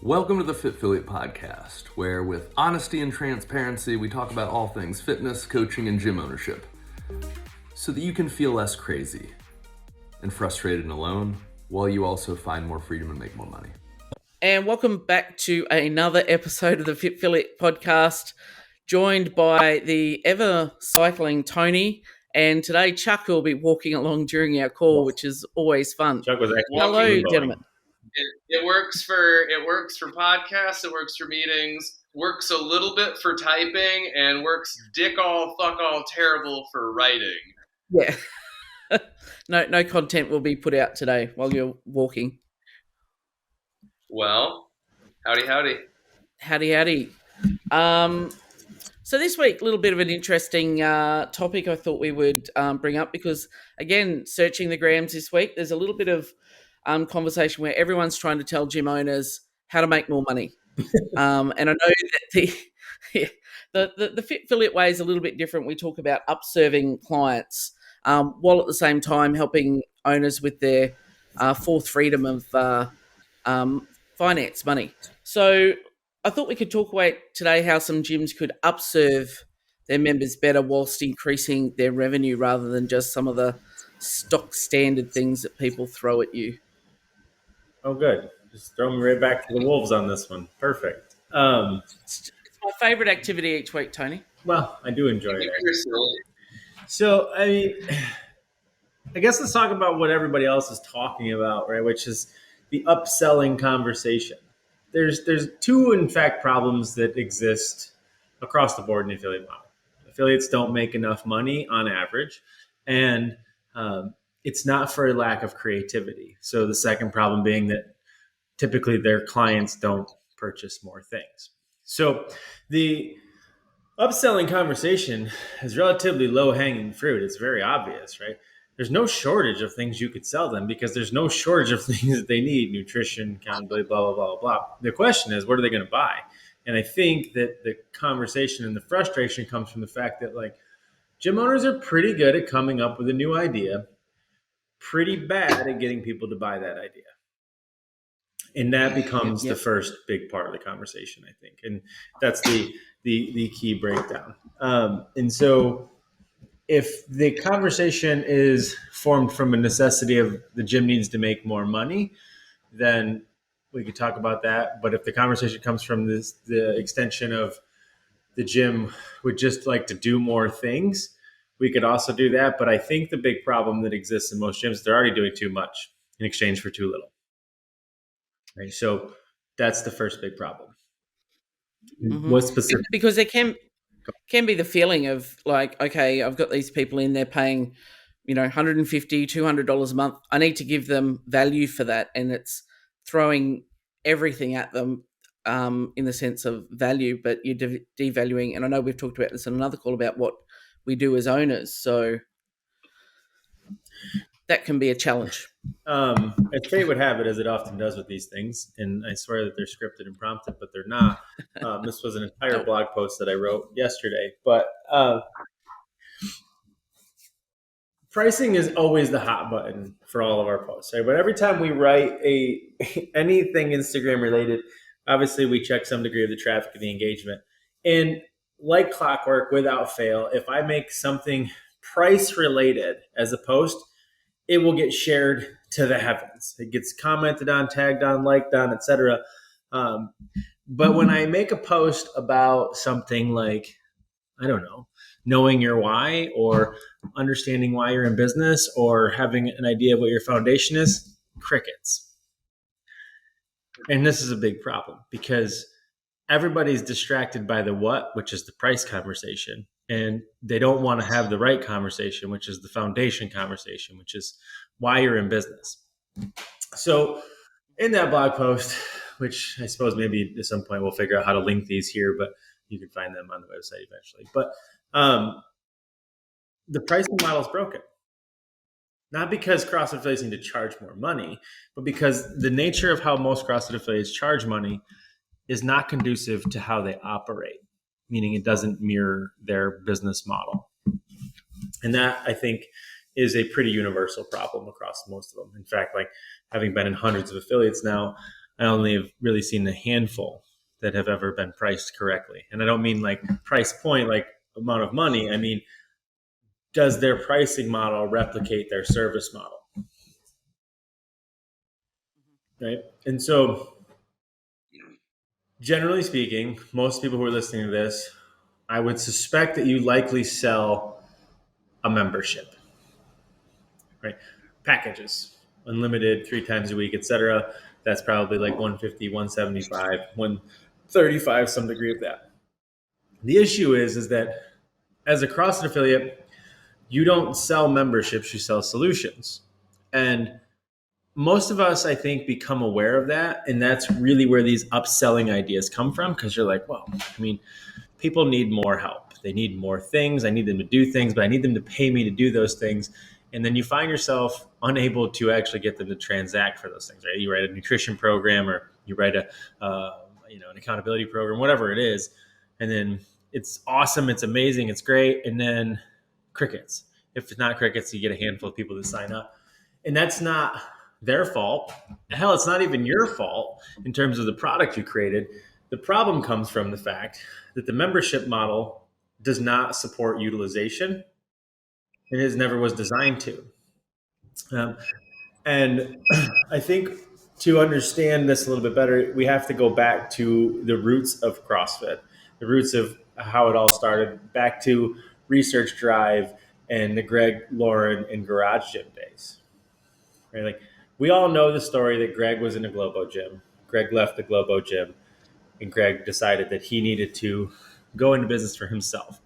Welcome to the Fit Affiliate Podcast, where with honesty and transparency, we talk about all things fitness, coaching, and gym ownership, so that you can feel less crazy and frustrated and alone, while you also find more freedom and make more money. And welcome back to another episode of the Fit Affiliate Podcast, joined by the ever cycling Tony. And today Chuck will be walking along during our call, which is always fun. Chuck was actually Hello, gentlemen. It works for podcasts. It works for meetings. Works a little bit for typing, and works dick all fuck all terrible for writing. Yeah. No content will be put out today while you're walking. Well, howdy. Howdy. So this week, a little bit of an interesting topic I thought we would bring up because, again, searching the grams this week, there's a little bit of conversation where everyone's trying to tell gym owners how to make more money. And I know that the Fit Affiliate way is a little bit different. We talk about upserving clients while at the same time helping owners with their fourth freedom of finance money. So I thought we could talk about today how some gyms could upserve their members better whilst increasing their revenue rather than just some of the stock standard things that people throw at you. Oh, good. Just throw me right back to the Wolves on this one. Perfect. It's my favorite activity each week, Tony. Well, I do enjoy it. So, I guess let's talk about what everybody else is talking about, right? Which is the upselling conversation. There's two, in fact, problems that exist across the board in the affiliate model. Affiliates don't make enough money on average, and it's not for a lack of creativity. So the second problem being that typically their clients don't purchase more things. So the upselling conversation is relatively low-hanging fruit. It's very obvious, right? There's no shortage of things you could sell them because there's no shortage of things that they need, nutrition, accountability, blah, blah, blah, blah. The question is, what are they going to buy? And I think that the conversation and the frustration comes from the fact that like gym owners are pretty good at coming up with a new idea, pretty bad at getting people to buy that idea. And that becomes the first big part of the conversation, I think. And that's the key breakdown. And so if the conversation is formed from a necessity of the gym needs to make more money, then we could talk about that. But if the conversation comes from the extension of the gym would just like to do more things, we could also do that. But I think the big problem that exists in most gyms, they're already doing too much in exchange for too little. Right? So that's the first big problem. Mm-hmm. What specific? Because there can be the feeling of like, okay, I've got these people in there paying, $150, $200 a month. I need to give them value for that. And it's throwing everything at them in the sense of value, but you're devaluing. And I know we've talked about this in another call about what we do as owners. So that can be a challenge. As fate would have it, as it often does with these things, and I swear that they're scripted and prompted, but they're not. This was an entire blog post that I wrote yesterday. But pricing is always the hot button for all of our posts, right? But every time we write anything Instagram related, obviously we check some degree of the traffic and the engagement. And like clockwork, without fail, if I make something price related as a post, it will get shared to the heavens. It gets commented on, tagged on, liked on, etc. But when I make a post about something like, I don't know, knowing your why or understanding why you're in business or having an idea of what your foundation is, crickets. And this is a big problem because everybody's distracted by the what, which is the price conversation. And they don't want to have the right conversation, which is the foundation conversation, which is why you're in business. So in that blog post, which I suppose maybe at some point we'll figure out how to link these here, but you can find them on the website eventually. But the pricing model is broken. Not because CrossFit affiliates need to charge more money, but because the nature of how most CrossFit affiliates charge money is not conducive to how they operate, meaning it doesn't mirror their business model. And that, I think, is a pretty universal problem across most of them. In fact, like having been in hundreds of affiliates now, I only have really seen a handful that have ever been priced correctly. And I don't mean like price point, like amount of money. I mean, does their pricing model replicate their service model? Right. And so, generally speaking, most people who are listening to this, I would suspect that you likely sell a membership, right? Packages, unlimited, 3 times a week, etc. That's probably like 150, 175, 135, some degree of that. The issue is that as a CrossFit affiliate, you don't sell memberships, you sell solutions. And most of us, I think, become aware of that. And that's really where these upselling ideas come from, because you're like, well, I mean, people need more help. They need more things. I need them to do things, but I need them to pay me to do those things. And then you find yourself unable to actually get them to transact for those things, right? You write a nutrition program, or you write an accountability program, whatever it is. And then it's awesome. It's amazing. It's great. And then crickets. If it's not crickets, you get a handful of people that sign up. And that's not their fault. Hell, it's not even your fault in terms of the product you created. The problem comes from the fact that the membership model does not support utilization, and it never was designed to. And I think to understand this a little bit better, we have to go back to the roots of CrossFit, the roots of how it all started, back to Research Drive and the Greg, Lauren, and Garage Gym days. Right? Like, we all know the story that Greg was in a Globo gym. Greg left the Globo gym, and Greg decided that he needed to go into business for himself.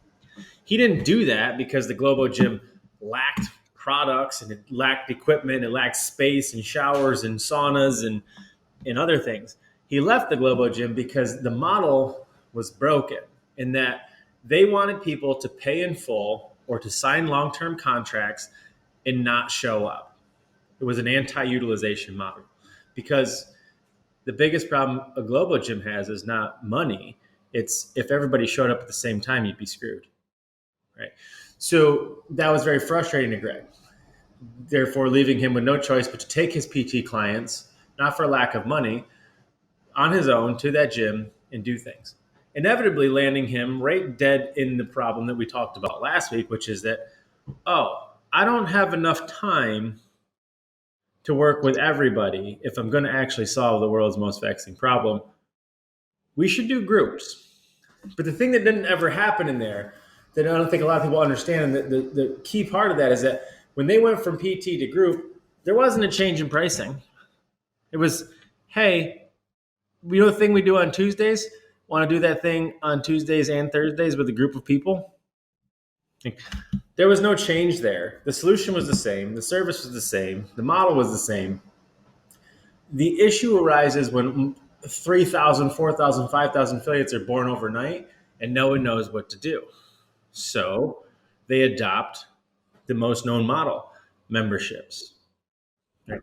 He didn't do that because the Globo gym lacked products, and it lacked equipment, it lacked space and showers and saunas and other things. He left the Globo gym because the model was broken, in that they wanted people to pay in full or to sign long-term contracts and not show up. It was an anti-utilization model, because the biggest problem a Globo gym has is not money. It's if everybody showed up at the same time, you'd be screwed, right? So that was very frustrating to Greg, therefore leaving him with no choice but to take his PT clients, not for lack of money, on his own to that gym and do things. Inevitably landing him right dead in the problem that we talked about last week, which is that, oh, I don't have enough time to work with everybody if I'm going to actually solve the world's most vexing problem. We should do groups. But the thing that didn't ever happen in there, that I don't think a lot of people understand, and the key part of that is that when they went from PT to group, there wasn't a change in pricing. It was, hey, you know the thing we do on Tuesdays? Want to do that thing on Tuesdays and Thursdays with a group of people? There was no change there. The solution was the same. The service was the same. The model was the same. The issue arises when 3,000, 4,000, 5,000 affiliates are born overnight and no one knows what to do. So they adopt the most known model, memberships. Right?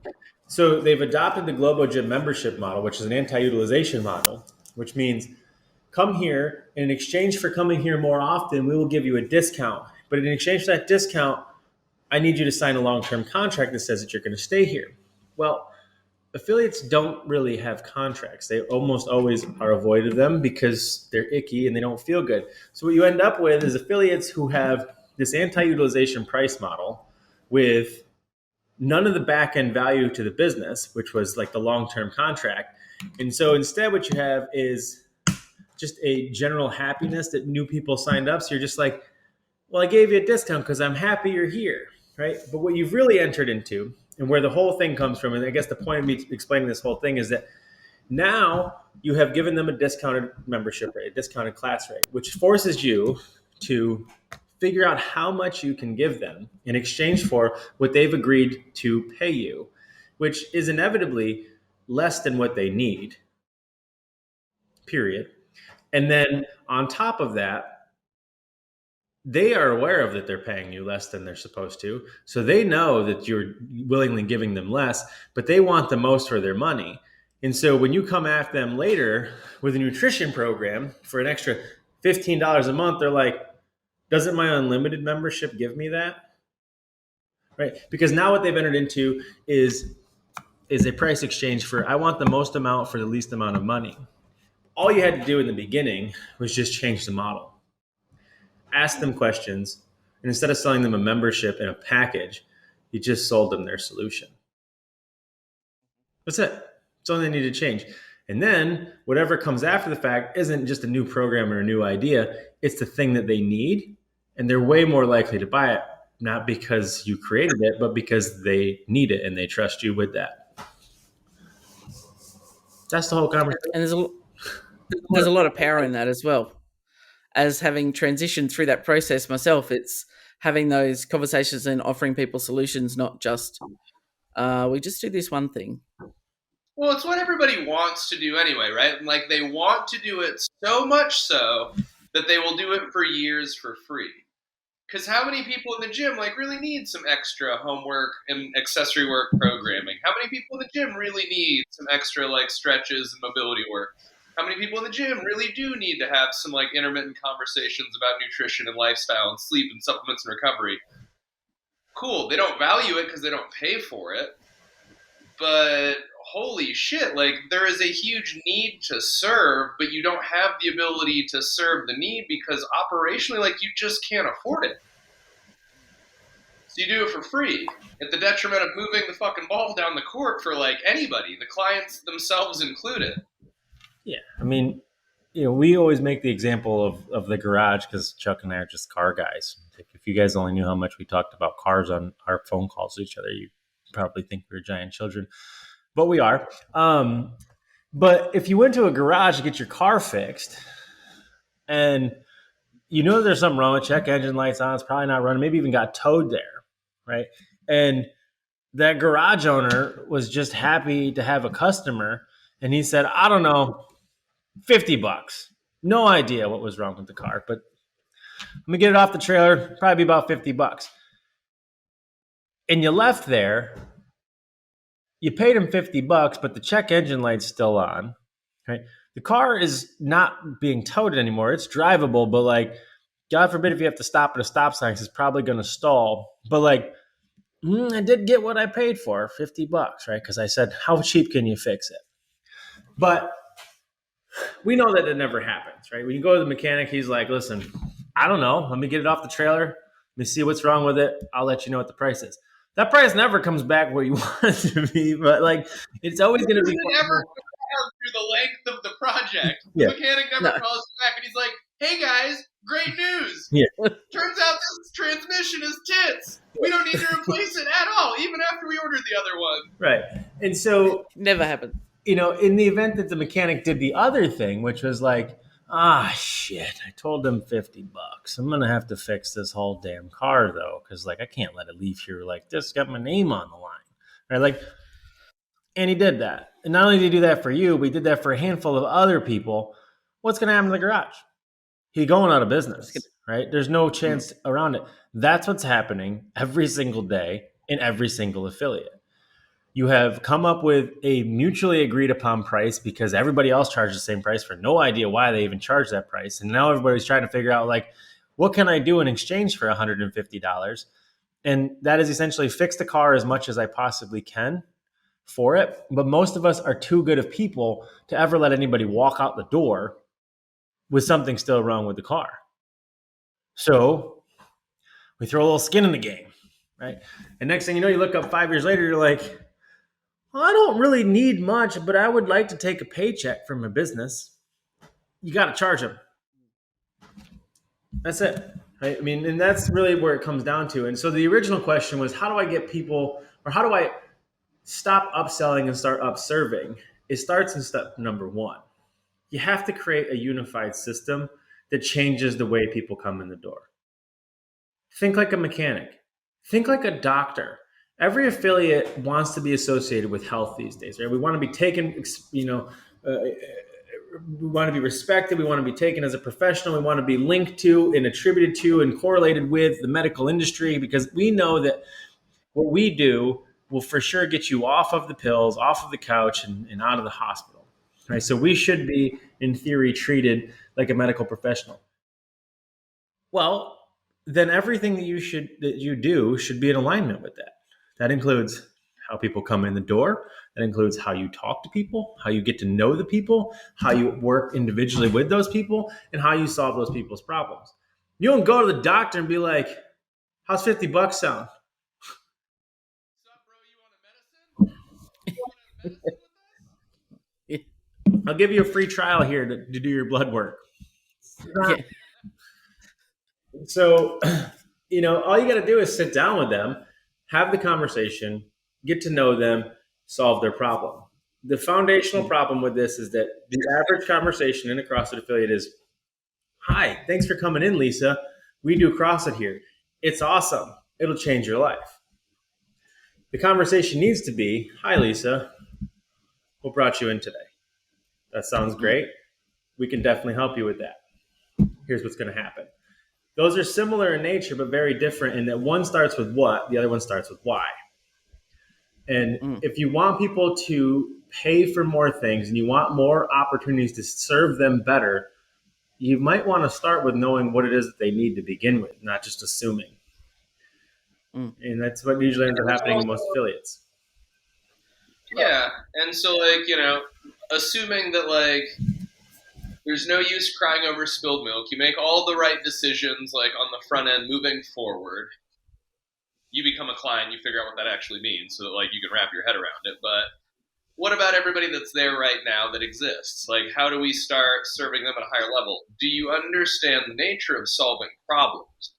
So they've adopted the Globo Gym membership model, which is an anti-utilization model, which means come here, and in exchange for coming here more often, we will give you a discount. But in exchange for that discount, I need you to sign a long-term contract that says that you're going to stay here. Well, affiliates don't really have contracts. They almost always are avoided them because they're icky and they don't feel good. So what you end up with is affiliates who have this anti-utilization price model with none of the back-end value to the business, which was like the long-term contract. And so instead what you have is just a general happiness that new people signed up. So you're just like, well, I gave you a discount because I'm happy you're here, right? But what you've really entered into, and where the whole thing comes from, and I guess the point of me explaining this whole thing is that now you have given them a discounted membership rate, a discounted class rate, which forces you to figure out how much you can give them in exchange for what they've agreed to pay you, which is inevitably less than what they need, period. And then on top of that, they are aware of that they're paying you less than they're supposed to. So they know that you're willingly giving them less, but they want the most for their money. And so when you come at them later with a nutrition program for an extra $15 a month, they're like, doesn't my unlimited membership give me that? Right? Because now what they've entered into is is a price exchange for I want the most amount for the least amount of money. All you had to do in the beginning was just change the model. Ask them questions, and instead of selling them a membership and a package, you just sold them their solution. That's it. It's all they need to change. And then whatever comes after the fact isn't just a new program or a new idea. It's the thing that they need. And they're way more likely to buy it, not because you created it, but because they need it and they trust you with that. That's the whole conversation. And there's a lot of power in that as well. As having transitioned through that process myself, it's having those conversations and offering people solutions, not just we just do this one thing. Well, it's what everybody wants to do anyway, right? Like they want to do it so much so that they will do it for years for free. Because how many people in the gym like really need some extra homework and accessory work programming? How many people in the gym really need some extra like stretches and mobility work? How many people in the gym really do need to have some like intermittent conversations about nutrition and lifestyle and sleep and supplements and recovery? Cool. They don't value it because they don't pay for it. But holy shit, like there is a huge need to serve, but you don't have the ability to serve the need because operationally, like you just can't afford it. So you do it for free at the detriment of moving the fucking ball down the court for like anybody, the clients themselves included. Yeah. I mean, we always make the example of the garage because Chuck and I are just car guys. If you guys only knew how much we talked about cars on our phone calls to each other, you probably think we're giant children, but we are. But if you went to a garage to get your car fixed and there's something wrong with check engine lights on, it's probably not running, maybe even got towed there, right? And that garage owner was just happy to have a customer and he said, I don't know, $50. No idea what was wrong with the car, but let me get it off the trailer, probably be about $50. And you left there, you paid him $50, but the check engine light's still on, right? The car is not being towed anymore. It's drivable, but like, God forbid if you have to stop at a stop sign, it's probably going to stall. But like, I did get what I paid for, $50, right? Because I said, how cheap can you fix it? But we know that it never happens, right? When you go to the mechanic, he's like, listen, I don't know. Let me get it off the trailer. Let me see what's wrong with it. I'll let you know what the price is. That price never comes back where you want it to be, but like it's always going to be. It never goes down through the length of the project. Yeah. The mechanic never calls you back and he's like, hey guys, great news. Yeah. Turns out this transmission is tits. We don't need to replace it at all, even after we ordered the other one. Right. And so Never happened. In the event that the mechanic did the other thing, which was like, shit, I told them $50. I'm going to have to fix this whole damn car though. Cause like, I can't let it leave here like this, got my name on the line. Right. Like, and he did that. And not only did he do that for you, but he did that for a handful of other people. What's going to happen to the garage? He's going out of business, right? There's no chance around it. That's what's happening every single day in every single affiliate. You have come up with a mutually agreed upon price because everybody else charges the same price for no idea why they even charge that price. And now everybody's trying to figure out like, what can I do in exchange for $150? And that is essentially fix the car as much as I possibly can for it. But most of us are too good of people to ever let anybody walk out the door with something still wrong with the car. So we throw a little skin in the game, right? And next thing you know, you look up 5 years later, you're like, well, I don't really need much, but I would like to take a paycheck from a business. You got to charge them. That's it. Right? I mean, and that's really where it comes down to. And so the original question was, how do I get people, or how do I stop upselling and start upserving? It starts in step number one. You have to create a unified system that changes the way people come in the door. Think like a mechanic. Think like a doctor. Every affiliate wants to be associated with health these days, right? We want to be taken, we want to be respected. We want to be taken as a professional. We want to be linked to and attributed to and correlated with the medical industry because we know that what we do will for sure get you off of the pills, off of the couch, and out of the hospital, right? So we should be, in theory, treated like a medical professional. Well, then everything that you do should be in alignment with that. That includes how people come in the door. That includes how you talk to people, how you get to know the people, how you work individually with those people, and how you solve those people's problems. You don't go to the doctor and be like, how's $50 sound? What's up, bro? You want a medicine? You want a medicine with us? I'll give you a free trial here to do your blood work. Yeah. So, all you got to do is sit down with them, have the conversation, get to know them, solve their problem. The foundational problem with this is that the average conversation in a CrossFit affiliate is, hi, thanks for coming in, Lisa. We do CrossFit here. It's awesome. It'll change your life. The conversation needs to be, hi, Lisa. What brought you in today? That sounds great. We can definitely help you with that. Here's what's going to happen. Those are similar in nature, but very different in that one starts with what, the other one starts with why. And if you want people to pay for more things and you want more opportunities to serve them better, you might want to start with knowing what it is that they need to begin with, not just assuming. And that's what usually ends up happening in most affiliates. Yeah, and so assuming that there's no use crying over spilled milk, you make all the right decisions on the front end moving forward. You become a client, you figure out what that actually means so that you can wrap your head around it. But what about everybody that's there right now that exists? How do we start serving them at a higher level? Do you understand the nature of solving problems?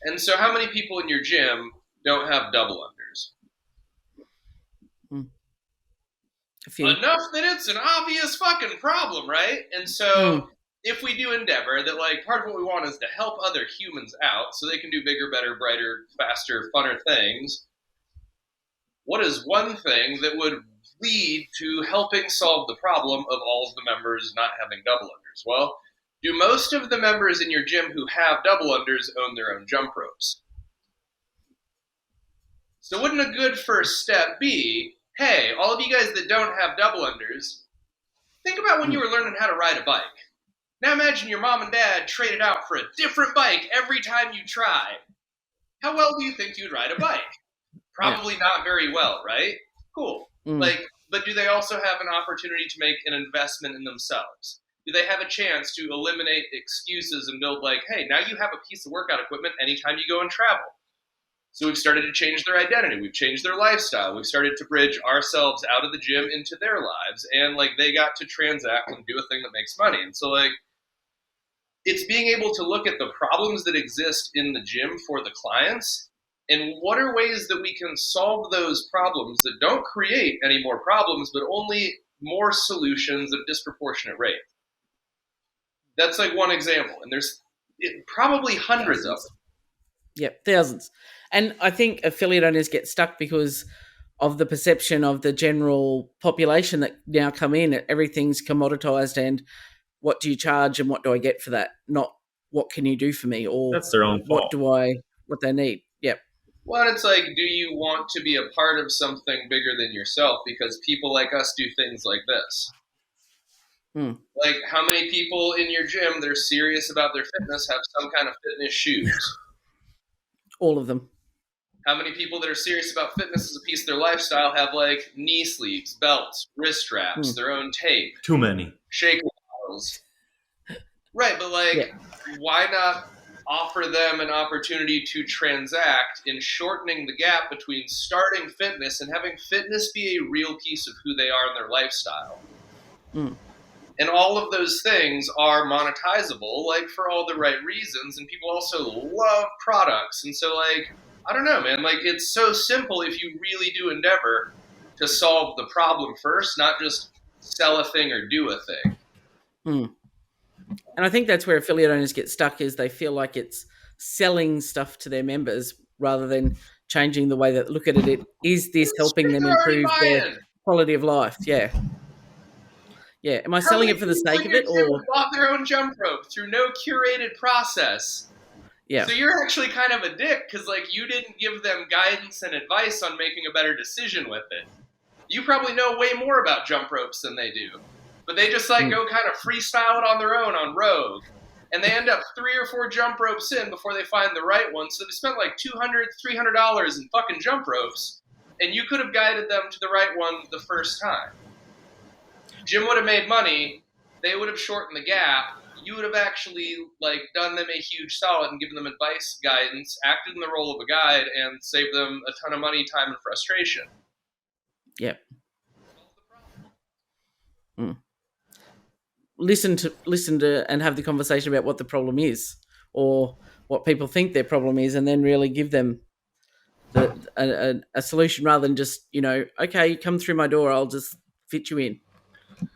And so how many people in your gym don't have double unders? A few. Enough that it's an obvious fucking problem, right? And so if we do endeavor that part of what we want is to help other humans out so they can do bigger, better, brighter, faster, funner things, what is one thing that would lead to helping solve the problem of all of the members not having double unders? Well, do most of the members in your gym who have double unders own their own jump ropes? So wouldn't a good first step be, hey, all of you guys that don't have double unders, think about when you were learning how to ride a bike. Now imagine your mom and dad traded out for a different bike every time you try. How well do you think you'd ride a bike? Probably not very well, right? Cool. But do they also have an opportunity to make an investment in themselves? Do they have a chance to eliminate excuses and build hey, now you have a piece of workout equipment anytime you go and travel? So we've started to change their identity. We've changed their lifestyle. We've started to bridge ourselves out of the gym into their lives. And they got to transact and do a thing that makes money. And so it's being able to look at the problems that exist in the gym for the clients and what are ways that we can solve those problems that don't create any more problems, but only more solutions at a disproportionate rate. That's one example. And there's probably hundreds of them. Yep, thousands. And I think affiliate owners get stuck because of the perception of the general population that now come in. Everything's commoditized and what do you charge and what do I get for that? Not what can you do for me or that's their own fault. What they need. Yep. Well, it's do you want to be a part of something bigger than yourself? Because people like us do things like this. How many people in your gym that are serious about their fitness have some kind of fitness shoes? All of them. How many people that are serious about fitness as a piece of their lifestyle have knee sleeves, belts, wrist straps, their own tape? Too many. Shaker bottles. Right, but why not offer them an opportunity to transact in shortening the gap between starting fitness and having fitness be a real piece of who they are in their lifestyle? And all of those things are monetizable, for all the right reasons. And people also love products. And so, I don't know, man. It's so simple if you really do endeavor to solve the problem first, not just sell a thing or do a thing. And I think that's where affiliate owners get stuck is they feel like it's selling stuff to their members rather than changing the way that look at it. Is this helping them improve their quality of life? Yeah. Yeah. Am I selling it for the sake of it or bought their own jump rope through no curated process? Yeah. So you're actually kind of a dick because you didn't give them guidance and advice on making a better decision with it. You probably know way more about jump ropes than they do. But they just go kind of freestyle it on their own on Rogue. And they end up 3 or 4 jump ropes in before they find the right one. So they spent $200, $300 in fucking jump ropes. and you could have guided them to the right one the first time. Jim would have made money. They would have shortened the gap. You would have actually done them a huge solid and given them advice, guidance, acted in the role of a guide, and saved them a ton of money, time, and frustration. Yep. Listen to and have the conversation about what the problem is, or what people think their problem is, and then really give them a solution rather than just, okay, come through my door, I'll just fit you in.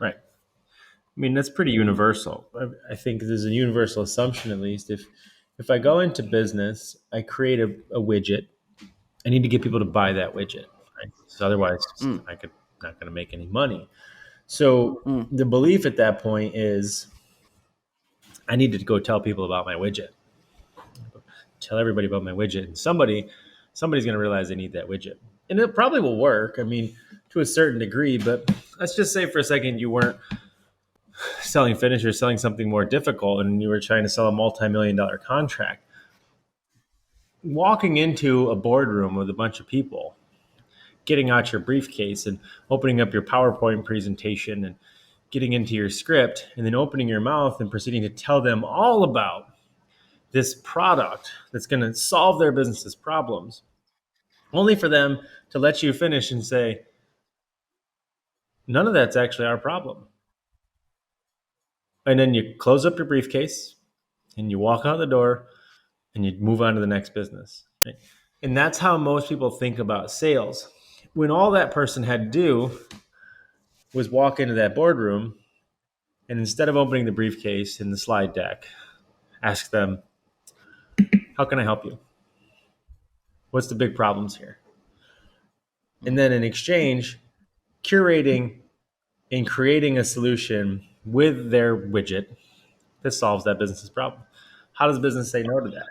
Right. I mean, that's pretty universal. I think there's a universal assumption, at least. If I go into business, I create a widget, I need to get people to buy that widget. Right? So otherwise, I'm not going to make any money. So the belief at that point is I need to go tell people about my widget. Tell everybody about my widget. And somebody's going to realize they need that widget. And it probably will work, I mean, to a certain degree. But let's just say for a second you weren't selling finish or selling something more difficult and you were trying to sell a multi-million-dollar contract. Walking into a boardroom with a bunch of people, getting out your briefcase and opening up your PowerPoint presentation and getting into your script and then opening your mouth and proceeding to tell them all about this product that's going to solve their business's problems, only for them to let you finish and say, none of that's actually our problem. And then you close up your briefcase and you walk out the door and you move on to the next business. Right? And that's how most people think about sales. When all that person had to do was walk into that boardroom and instead of opening the briefcase in the slide deck, ask them, how can I help you? What's the big problems here? And then in exchange, curating and creating a solution with their widget that solves that business's problem. How does business say no to that?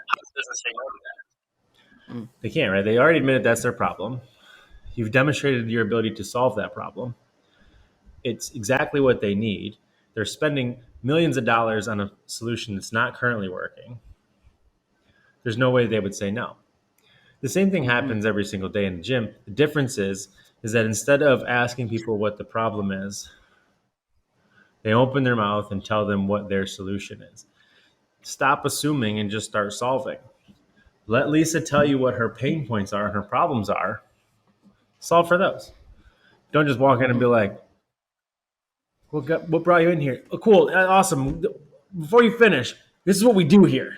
They can't, right? They already admitted that's their problem. You've demonstrated your ability to solve that problem. It's exactly what they need. They're spending millions of dollars on a solution that's not currently working. There's no way they would say no. The same thing happens every single day in the gym. The difference is that instead of asking people what the problem is, they open their mouth and tell them what their solution is. Stop assuming and just start solving. Let Lisa tell you what her pain points are and her problems are. Solve for those. Don't just walk in and be like, what brought you in here? Oh, cool, awesome. Before you finish, this is what we do here.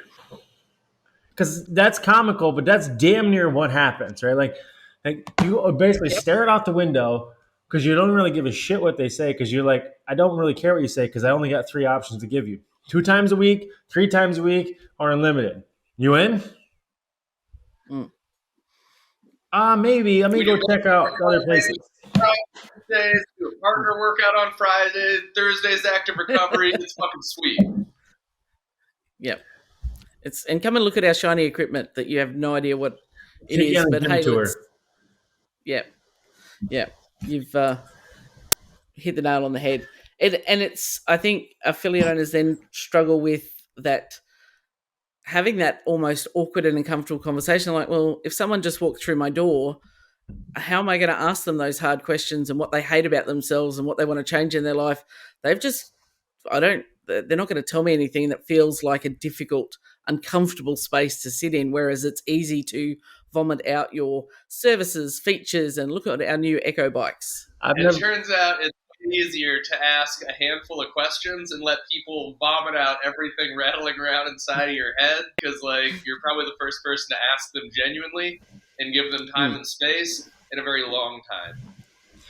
Because that's comical, but that's damn near what happens, right? Like you basically stare it out the window because you don't really give a shit what they say because you're like, I don't really care what you say because I only got 3 options to give you. 2 times a week, 3 times a week, or unlimited. You in? Maybe. Let me go check out other places. Tuesdays, do a partner workout on Friday, Thursday's active recovery. It's fucking sweet. Yep. And come and look at our shiny equipment that you have no idea what it is. But hey, you've hit the nail on the head. And it's, I think affiliate owners then struggle with that, having that almost awkward and uncomfortable conversation. Like, well, if someone just walked through my door, how am I going to ask them those hard questions and what they hate about themselves and what they want to change in their life? They're not going to tell me anything that feels like a difficult, uncomfortable space to sit in, whereas it's easy to vomit out your services, features, and look at our new Echo bikes. It turns out it's easier to ask a handful of questions and let people vomit out everything rattling around inside of your head because, you're probably the first person to ask them genuinely and give them time and space in a very long time.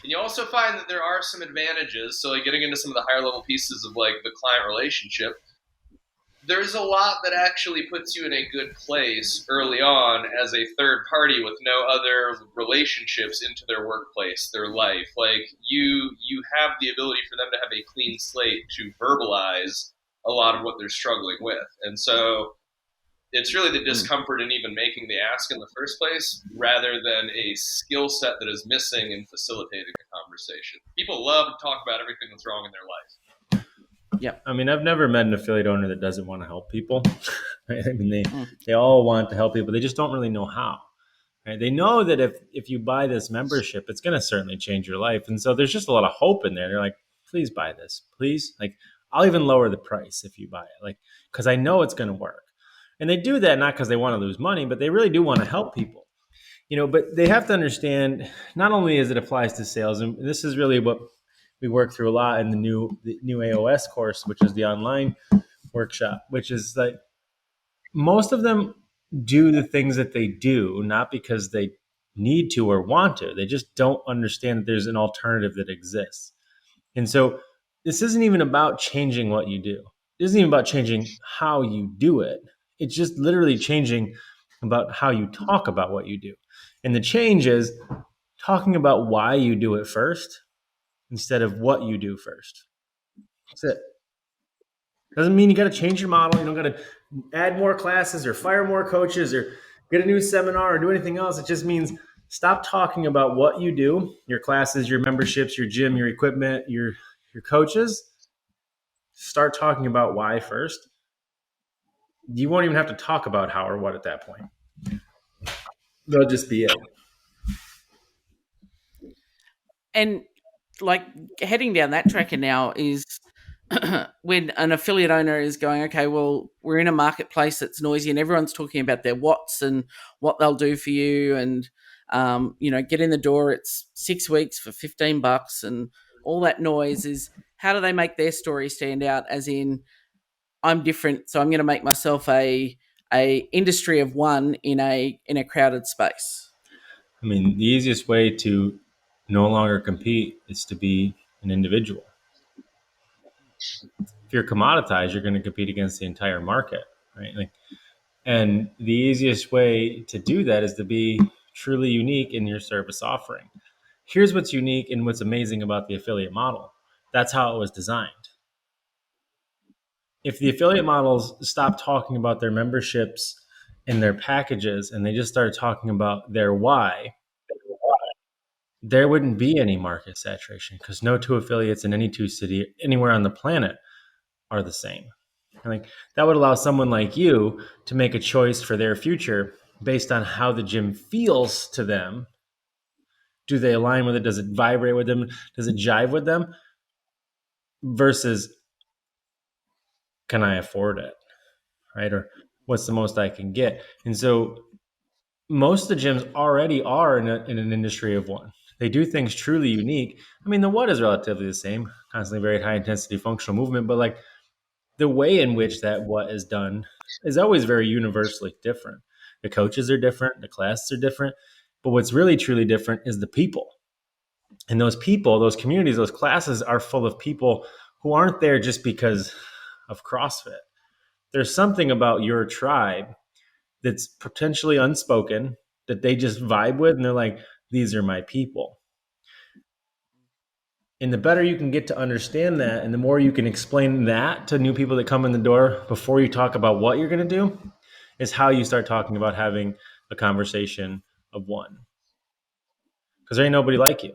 And you also find that there are some advantages. So, getting into some of the higher level pieces of, the client relationship, there's a lot that actually puts you in a good place early on as a third party with no other relationships into their workplace, their life. You have the ability for them to have a clean slate to verbalize a lot of what they're struggling with. And so it's really the discomfort in even making the ask in the first place rather than a skill set that is missing in facilitating a conversation. People love to talk about everything that's wrong in their life. Yeah, I mean, I've never met an affiliate owner that doesn't want to help people. Right? I mean, they all want to help people. They just don't really know how. right? They know that if you buy this membership, it's going to certainly change your life. And so there's just a lot of hope in there. They're like, please buy this, please. Like, I'll even lower the price if you buy it, like, because I know it's going to work. And they do that not because they want to lose money, but they really do want to help people. But they have to understand, not only as it applies to sales, and this is really what we work through a lot in the new AOS course, which is the online workshop, which is like most of them do the things that they do not because they need to or want to. They just don't understand that there's an alternative that exists. And so this isn't even about changing what you do. It isn't even about changing how you do it. It's just literally changing about how you talk about what you do. And the change is talking about why you do it first instead of what you do first. That's it. Doesn't mean you got to change your model. You don't got to add more classes or fire more coaches or get a new seminar or do anything else. It just means stop talking about what you do, your classes, your memberships, your gym, your equipment, your coaches. Start talking about why first. You won't even have to talk about how or what at that point. They'll just be it. And like heading down that tracker now is when an affiliate owner is going, okay, well, we're in a marketplace that's noisy and everyone's talking about their what's and what they'll do for you. And, get in the door. It's 6 weeks for $15 and all that noise is how do they make their story stand out as in I'm different. So I'm going to make myself a industry of one in a crowded space. I mean, the easiest way to no longer compete is to be an individual. If you're commoditized, you're going to compete against the entire market, right? And the easiest way to do that is to be truly unique in your service offering. Here's what's unique and what's amazing about the affiliate model. That's how it was designed. If the affiliate models stop talking about their memberships and their packages and they just started talking about their why, there wouldn't be any market saturation because no two affiliates in any two city anywhere on the planet are the same. Like that would allow someone like you to make a choice for their future based on how the gym feels to them. Do they align with it? Does it vibrate with them? Does it jive with them? Versus, can I afford it? Right? Or what's the most I can get? And so most of the gyms already are in an industry of one. They do things truly unique. I mean, the what is relatively the same, constantly very high intensity functional movement, but like the way in which that what is done is always very universally different. The coaches are different, the classes are different, but what's really truly different is the people. And those people, those communities, those classes are full of people who aren't there just because of CrossFit. There's something about your tribe that's potentially unspoken that they just vibe with and they're like, these are my people. And the better you can get to understand that and the more you can explain that to new people that come in the door before you talk about what you're going to do is how you start talking about having a conversation of one. Because there ain't nobody like you.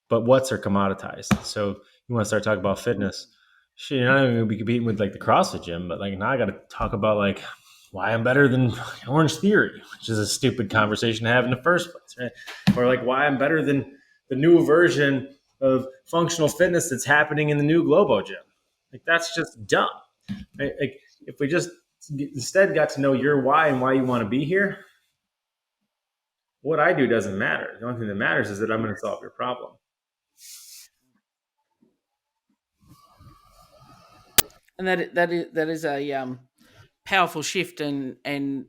But what's are commoditized. So you want to start talking about fitness. Shit, you're not even going to be competing with like the CrossFit gym, but like now I got to talk about like why I'm better than Orange Theory, which is a stupid conversation to have in the first place, right? Or like why I'm better than the new version of functional fitness that's happening in the new Globo gym. Like that's just dumb. Right? Like if we just instead got to know your why and why you want to be here, what I do doesn't matter. The only thing that matters is that I'm going to solve your problem. And that is a powerful shift, and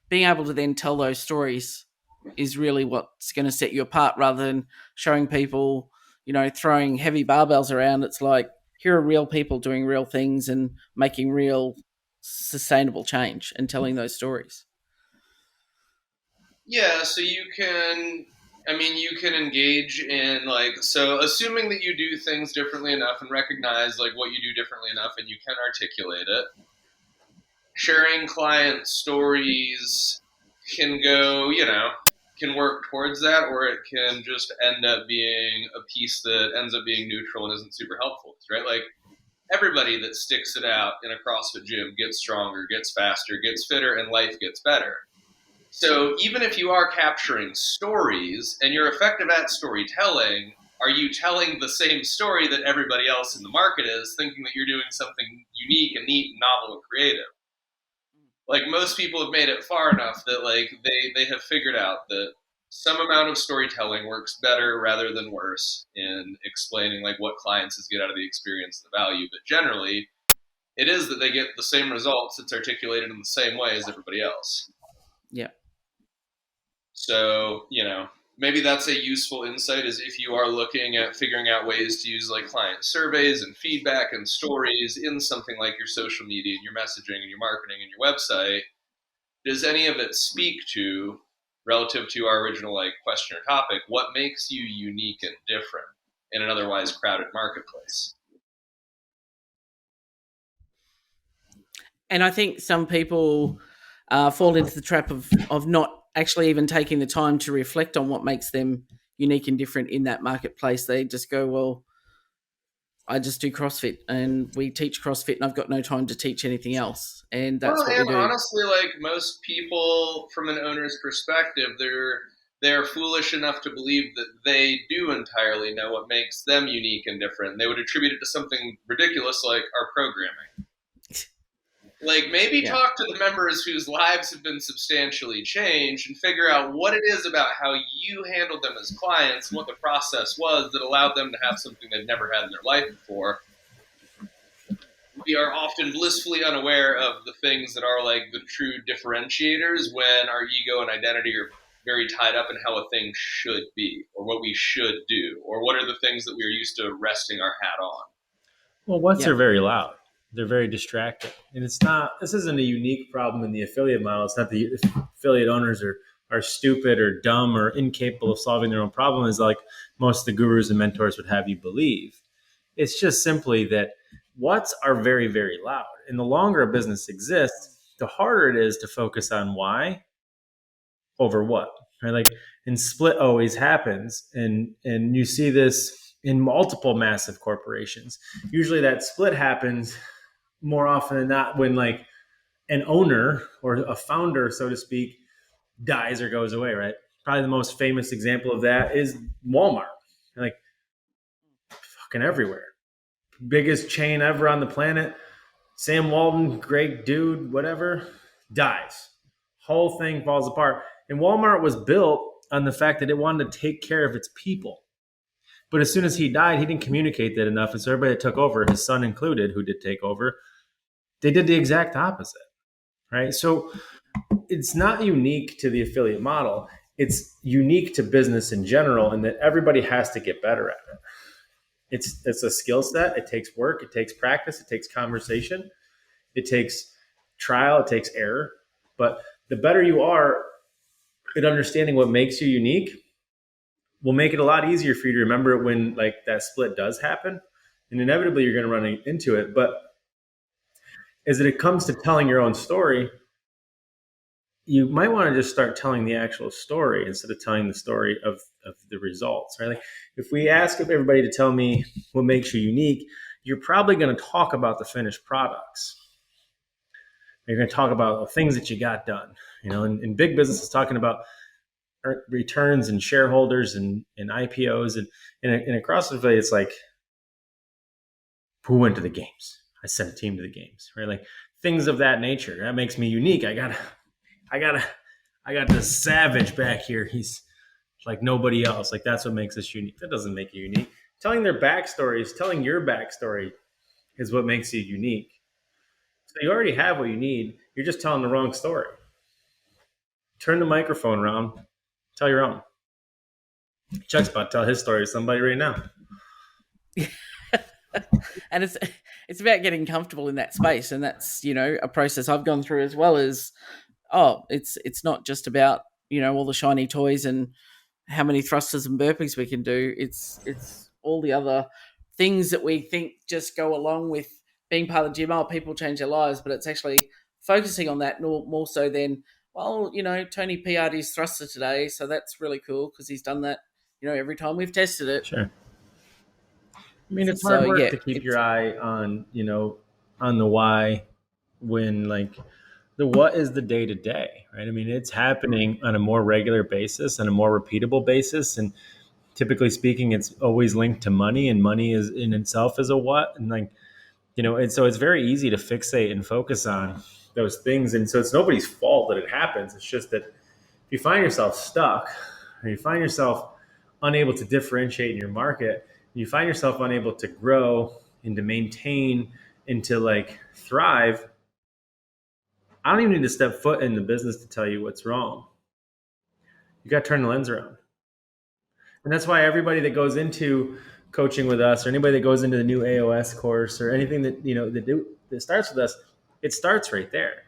being able to then tell those stories is really what's going to set you apart, rather than showing people, throwing heavy barbells around. It's like, here are real people doing real things and making real sustainable change and telling those stories. Yeah, so you can engage in so assuming that you do things differently enough and recognize like what you do differently enough and you can articulate it, sharing client stories can go, can work towards that, or it can just end up being a piece that ends up being neutral and isn't super helpful, right? Like everybody that sticks it out in a CrossFit gym gets stronger, gets faster, gets fitter, and life gets better. So even if you are capturing stories and you're effective at storytelling, are you telling the same story that everybody else in the market is, thinking that you're doing something unique and neat and novel and creative? Like, most people have made it far enough that like they have figured out that some amount of storytelling works better rather than worse in explaining like what clients get out of the experience and the value. But generally, it is that they get the same results. It's articulated in the same way as everybody else. Yeah. So, maybe that's a useful insight, is if you are looking at figuring out ways to use like client surveys and feedback and stories in something like your social media and your messaging and your marketing and your website, does any of it speak to, relative to our original like question or topic, what makes you unique and different in an otherwise crowded marketplace? And I think some people fall into the trap of not actually even taking the time to reflect on what makes them unique and different in that marketplace. They just go, well, I just do CrossFit and we teach CrossFit and I've got no time to teach anything else. And that's what we do. Honestly, like most people from an owner's perspective, they're foolish enough to believe that they do entirely know what makes them unique and different. They would attribute it to something ridiculous like our programming. Like, maybe talk to the members whose lives have been substantially changed and figure out what it is about how you handled them as clients and what the process was that allowed them to have something they've never had in their life before. We are often blissfully unaware of the things that are like the true differentiators when our ego and identity are very tied up in how a thing should be or what we should do or what are the things that we are used to resting our hat on. Well, once they're very loud. They're very distracting. And this isn't a unique problem in the affiliate model. It's not the affiliate owners are stupid or dumb or incapable of solving their own problem, as like most of the gurus and mentors would have you believe. It's just simply that what's are very, very loud. And the longer a business exists, the harder it is to focus on why over what. Right? Like, and split always happens. And you see this in multiple massive corporations. Usually that split happens more often than not when like an owner or a founder, so to speak, dies or goes away, right? Probably the most famous example of that is Walmart. Like, fucking everywhere. Biggest chain ever on the planet. Sam Walton, great dude, whatever, dies. Whole thing falls apart. And Walmart was built on the fact that it wanted to take care of its people. But as soon as he died, he didn't communicate that enough. And so everybody that took over, his son included, who did take over, they did the exact opposite, right? So it's not unique to the affiliate model. It's unique to business in general, and that everybody has to get better at it. It's a skill set. It takes work. It takes practice. It takes conversation. It takes trial. It takes error. But the better you are at understanding what makes you unique will make it a lot easier for you to remember it when like that split does happen. And inevitably you're going to run into it. But as it comes to telling your own story, you might want to just start telling the actual story instead of telling the story of the results, right? Like, if we ask everybody to tell me what makes you unique, you're probably going to talk about the finished products. You're going to talk about the things that you got done, and big business is talking about returns and shareholders and IPOs and across the affiliate, it's like, who went to the games? I sent a team to the games, right? Like, things of that nature. That makes me unique. I got this savage back here. He's like nobody else. Like, that's what makes us unique. That doesn't make you unique. Telling their backstories, telling your backstory is what makes you unique. So you already have what you need. You're just telling the wrong story. Turn the microphone around. Tell your own. Chuck's about to tell his story to somebody right now. And it's about getting comfortable in that space, and that's a process I've gone through as well. As it's not just about all the shiny toys and how many thrusters and burpees we can do. It's all the other things that we think just go along with being part of the gym. People change their lives, but it's actually focusing on that more so than, well, Tony PR'd his thruster today, so that's really cool because he's done that every time we've tested it. Sure. I mean, it's hard So, work yeah, to keep your eye on, on the why when like the what is the day to day, right? I mean, it's happening on a more regular basis and a more repeatable basis. And typically speaking, it's always linked to money, and money is in itself is a what. And like, and so it's very easy to fixate and focus on those things. And so it's nobody's fault that it happens. It's just that if you find yourself stuck or you find yourself unable to differentiate in your market, you find yourself unable to grow and to maintain and to like thrive, I don't even need to step foot in the business to tell you what's wrong. You got to turn the lens around. And that's why everybody that goes into coaching with us, or anybody that goes into the new AOS course, or anything that, that starts with us, it starts right there.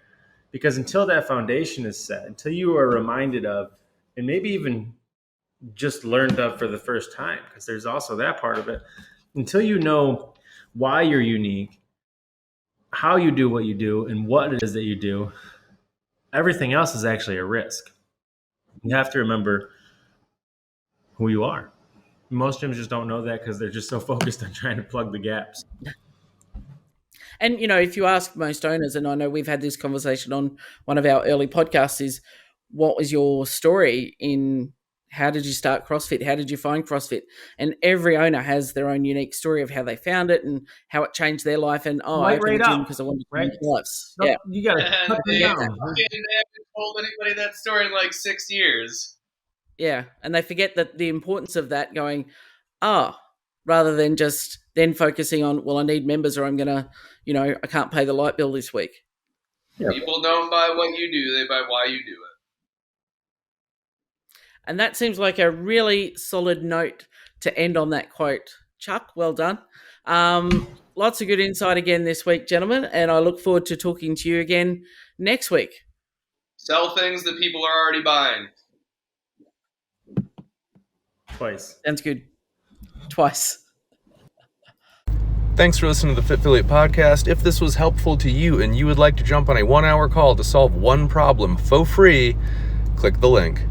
Because until that foundation is set, until you are reminded of, and maybe even just learned of for the first time, because there's also that part of it, until you know why you're unique, how you do what you do, and what it is that you do, everything else is actually a risk. You have to remember who you are. Most gyms just don't know that because they're just so focused on trying to plug the gaps. And, if you ask most owners, and I know we've had this conversation on one of our early podcasts, is what was your story in how did you start CrossFit? How did you find CrossFit? And every owner has their own unique story of how they found it and how it changed their life. And, I opened a gym because I wanted to change lives. No, yeah. You got to cut they them down. haven't told anybody that story in like 6 years. Yeah. And they forget that the importance of that going, rather than just then focusing on, well, I need members or I'm going to, I can't pay the light bill this week. Yeah. People don't buy what you do, they buy why you do it. And that seems like a really solid note to end on that quote. Chuck, well done. Lots of good insight again this week, gentlemen, and I look forward to talking to you again next week. Sell things that people are already buying. Twice. Sounds good. Twice. Thanks for listening to the FitFiliate podcast. If this was helpful to you and you would like to jump on a 1-hour call to solve one problem for free, click the link.